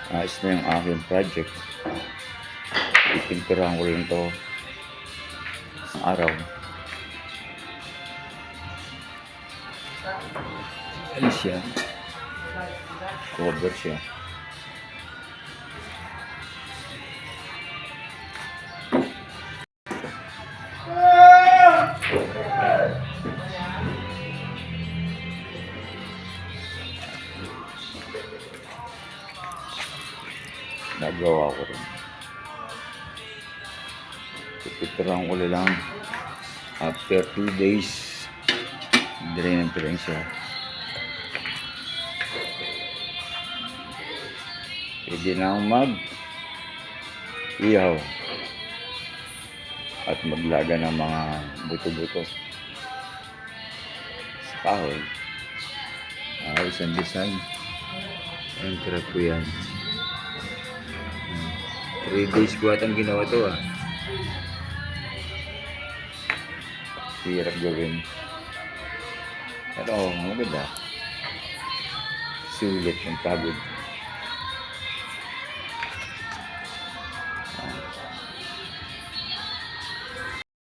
Ayos na yung aking project. Ipinturahan ko lang ito sa araw. Ayan siya. Cover siya. Nagawa ko rin. Ipinturahan ko lang after 2 days. Drain siya. Pwede na akong mag-ihaw at maglaga ng mga buto-buto sa kahoy. Ayos ang design. Ang trap ko yan. 3 days ko atang ginawa to Hirap gawin. Pero maganda. Sulit ang pagod.